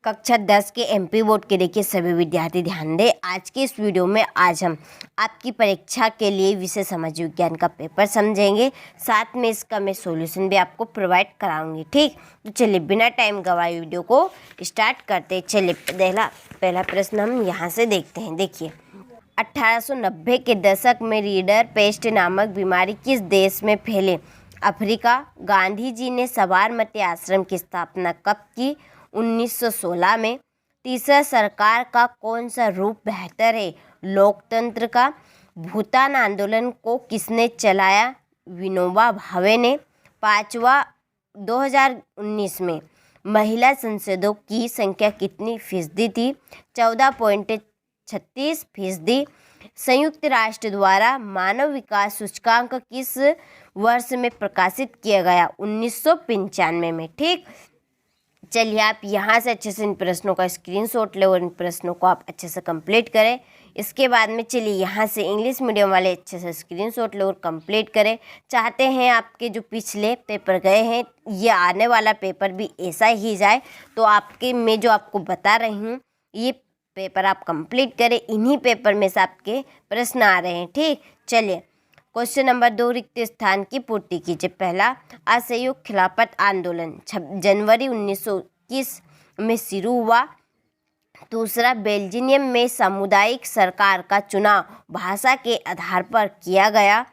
कक्षा 10 के MP board के देखिए सभी विद्यार्थी ध्यान दें। आज के इस वीडियो में आज हम आपकी परीक्षा के लिए विषय समाज विज्ञान का पेपर समझेंगे, साथ में इसका मैं सॉल्यूशन भी आपको प्रोवाइड कराऊंगी। ठीक, तो चलिए बिना टाइम गवाए वीडियो को स्टार्ट करते। चलिए पहला प्रश्न हम यहाँ से देखते हैं। देखिए 1890 के दशक में रीडर पेस्ट नामक बीमारी किस देश में फैले? अफ्रीका। गांधी जी ने साबरमती आश्रम की स्थापना कब की? 1916 में। तीसरा, सरकार का कौन सा रूप बेहतर है? लोकतंत्र का। भूटान आंदोलन को किसने चलाया? विनोबा भावे ने। पांचवा, 2019 में महिला सांसदों की संख्या कितनी फीसदी थी? 14.36%। संयुक्त राष्ट्र द्वारा मानव विकास सूचकांक किस वर्ष में प्रकाशित किया गया? 1995 में। ठीक, चलिए आप यहाँ से अच्छे से इन प्रश्नों का स्क्रीनशॉट लें और इन प्रश्नों को आप अच्छे से कंप्लीट करें। इसके बाद में चलिए यहाँ से इंग्लिश मीडियम वाले अच्छे से स्क्रीनशॉट लें और कंप्लीट करें। चाहते हैं आपके जो पिछले पेपर गए हैं ये आने वाला पेपर भी ऐसा ही जाए, तो आपके मैं जो आपको बता रही हूँ ये पेपर आप कंप्लीट करें। इन्हीं पेपर में से आपके प्रश्न आ रहे हैं। ठीक, चलिए क्वेश्चन नंबर 2, रिक्त स्थान की पूर्ति कीजिए। पहला, असहयोग खिलाफत आंदोलन जनवरी 1921 में शुरू हुआ। दूसरा, बेल्जियम में सामुदायिक सरकार का चुनाव भाषा के आधार पर किया गया।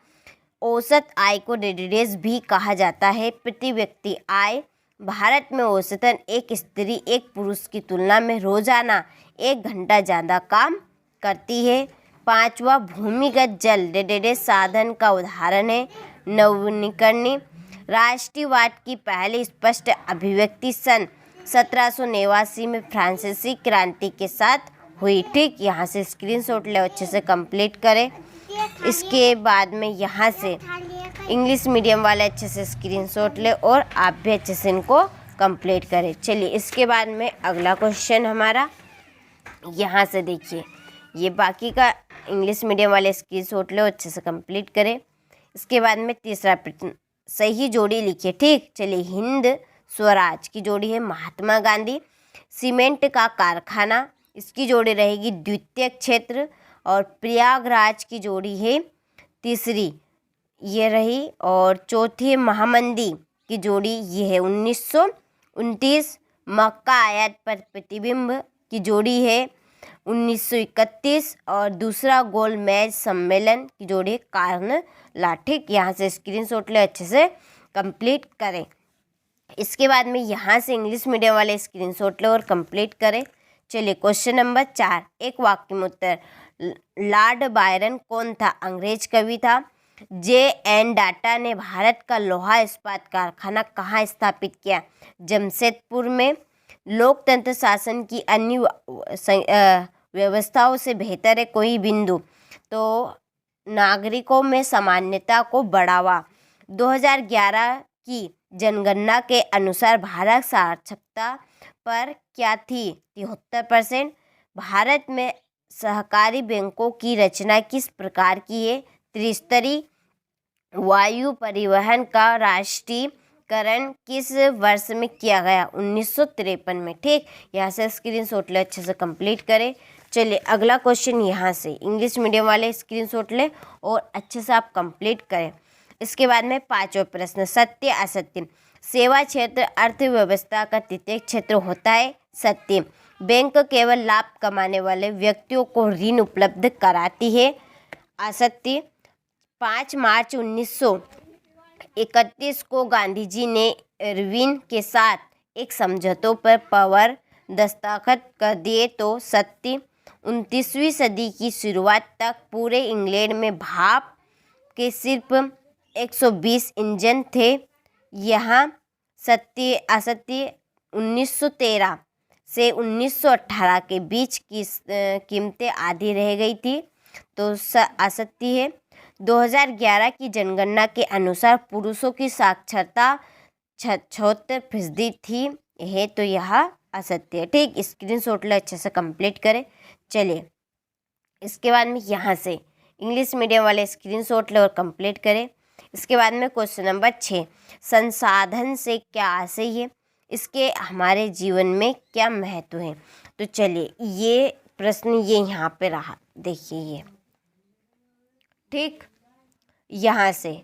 औसत आय को डेडेस भी कहा जाता है। प्रति व्यक्ति आय भारत में औसतन एक स्त्री एक पुरुष की तुलना में रोजाना 1 घंटा ज़्यादा काम करती है। पांचवा, भूमिगत जल डेडेस साधन का उदाहरण है। नवीकरणीय राष्ट्रवाद की पहली स्पष्ट अभिव्यक्ति सन 1789 में फ्रांसीसी क्रांति के साथ हुई। ठीक, यहाँ से स्क्रीनशॉट ले अच्छे से कंप्लीट करें। इसके बाद में यहाँ से इंग्लिश मीडियम वाले अच्छे से स्क्रीनशॉट ले और आप भी अच्छे से इनको कंप्लीट करें। चलिए इसके बाद में अगला क्वेश्चन हमारा यहाँ से देखिए, ये बाकी का इंग्लिश मीडियम वाले स्क्रीनशॉट ले अच्छे से कंप्लीट करें। इसके बाद में तीसरा प्रश्न, सही जोड़ी लिखिए। ठीक, चलिए हिंद स्वराज की जोड़ी है महात्मा गांधी। सीमेंट का कारखाना, इसकी जोड़ी रहेगी द्वितीय क्षेत्र। और प्रयागराज की जोड़ी है तीसरी, ये रही। और चौथी, महामंदी की जोड़ी ये है 1929। मक्का आयात पर प्रतिबिंब की जोड़ी है 1931। और दूसरा, गोल मेज सम्मेलन की जोड़ी है कार्नला। ठीक, यहाँ से स्क्रीनशॉट ले अच्छे से कंप्लीट करें। इसके बाद में यहाँ से इंग्लिश मीडियम वाले स्क्रीनशॉट ले और कंप्लीट करें। चलिए क्वेश्चन नंबर 4, एक वाक्य में उत्तर। लॉर्ड बायरन कौन था? अंग्रेज कवि था। जे.एन. डाटा ने भारत का लोहा इस्पात कारखाना कहाँ स्थापित किया? जमशेदपुर में। लोकतंत्र शासन की अन्य व्यवस्थाओं से बेहतर है कोई बिंदु? तो नागरिकों में समानता को बढ़ावा। 2011 की जनगणना के अनुसार भारत साक्षरता पर क्या थी? 73%। भारत में सहकारी बैंकों की रचना किस प्रकार की है? त्रिस्तरीय। वायु परिवहन का राष्ट्रीयकरण किस वर्ष में किया गया? 1953 में। ठीक, यहाँ से स्क्रीनशॉट ले अच्छे से कंप्लीट करें। चलिए अगला क्वेश्चन यहाँ से इंग्लिश मीडियम वाले स्क्रीनशॉट ले और अच्छे से आप कंप्लीट करें। इसके बाद में पांचवा प्रश्न, सत्य असत्य। सेवा क्षेत्र अर्थव्यवस्था का तृतीय क्षेत्र होता है। सत्य। बैंक केवल लाभ कमाने वाले व्यक्तियों को ऋण उपलब्ध कराती है। असत्य। 5 मार्च 1931 को गांधी जी ने इरविन के साथ एक समझौतों पर पावर दस्तखत कर दिए। तो सत्य। 29वीं सदी की शुरुआत तक पूरे इंग्लैंड में भाप के सिर्फ 120 इंजन थे। यहाँ सत्य असत्य। 1913 से 1918 के बीच की कीमतें आधी रह गई थी। तो असत्य है। 2011 की जनगणना के अनुसार पुरुषों की साक्षरता 76% थी है, तो यह असत्य है। ठीक, स्क्रीनशॉट ले अच्छे से कंप्लीट करें। चलिए इसके बाद में यहाँ से इंग्लिश मीडियम वाले स्क्रीनशॉट ले और कंप्लीट करें। इसके बाद में क्वेश्चन नंबर 6, संसाधन से क्या आशय है? इसके हमारे जीवन में क्या महत्व है। तो चलिए ये प्रश्न ये यहाँ पे रहा, देखिए ये, ठीक, यहाँ से।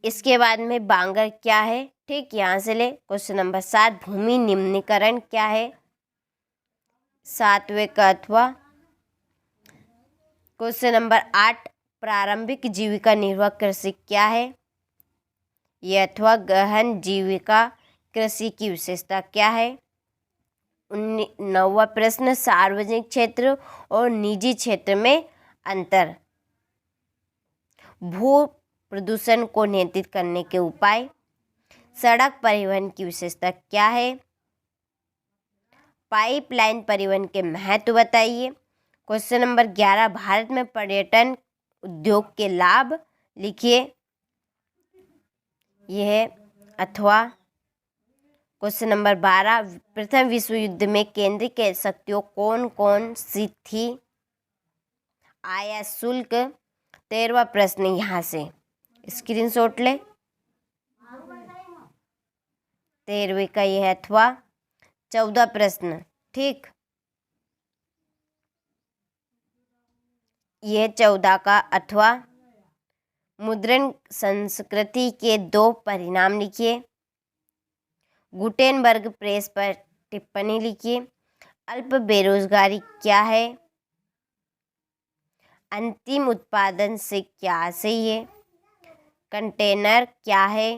इसके बाद में बांगर क्या है, ठीक, यहाँ से ले। क्वेश्चन नंबर 7, भूमि निम्नीकरण क्या है, सातवें का अथवा। क्वेश्चन नंबर 8, प्रारंभिक जीविका निर्वाह कृषि क्या है, ये अथवा। गहन जीविका कृषि की विशेषता क्या है। 9वां प्रश्न, सार्वजनिक क्षेत्र और निजी क्षेत्र में अंतर। भू प्रदूषण को नियंत्रित करने के उपाय। सड़क परिवहन की विशेषता क्या है। पाइपलाइन परिवहन के महत्व बताइए। क्वेश्चन नंबर 11, भारत में पर्यटन उद्योग के लाभ लिखिए, यह अथवा। क्वेश्चन नंबर 12, प्रथम विश्व युद्ध में केंद्रीय शक्तियों कौन कौन सी थी। आयात शुल्क। 13वां प्रश्न यहाँ से स्क्रीनशॉट ले, 13वें का यह अथवा। 14 प्रश्न, ठीक, यह 14 का अथवा। मुद्रण संस्कृति के 2 परिणाम लिखिए। गुटेनबर्ग प्रेस पर टिप्पणी लिखिए। अल्प बेरोजगारी क्या है। अंतिम उत्पादन से क्या सही है। कंटेनर क्या है।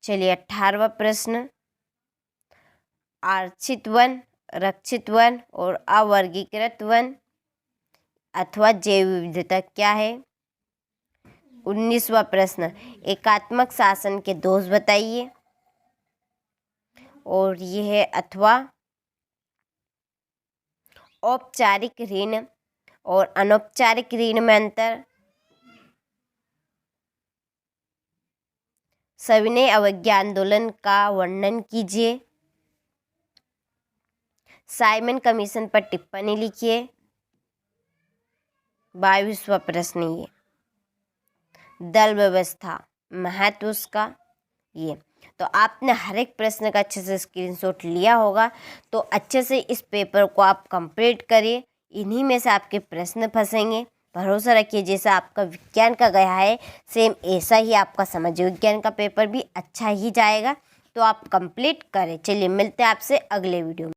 चलिए 18वां प्रश्न, आरक्षित वन, रक्षित वन और अवर्गीकृत वन अथवा जैव विविधता क्या है। 19वां प्रश्न, एकात्मक शासन के दोष बताइए, और यह है अथवा। औपचारिक ऋण और अनौपचारिक ऋण में अंतर। सविनय अवज्ञा आंदोलन का वर्णन कीजिए। साइमन कमीशन पर टिप्पणी लिखिए। 22वां प्रश्न, ये दल व्यवस्था, महत्व उसका, ये। तो आपने हर एक प्रश्न का अच्छे से स्क्रीनशॉट लिया होगा, तो अच्छे से इस पेपर को आप कंप्लीट करिए। इन्हीं में से आपके प्रश्न फंसेंगे। भरोसा रखिए, जैसा आपका विज्ञान का गया है सेम ऐसा ही आपका सामाजिक विज्ञान का पेपर भी अच्छा ही जाएगा। तो आप कंप्लीट करें। चलिए मिलते हैं आपसे अगले वीडियो में।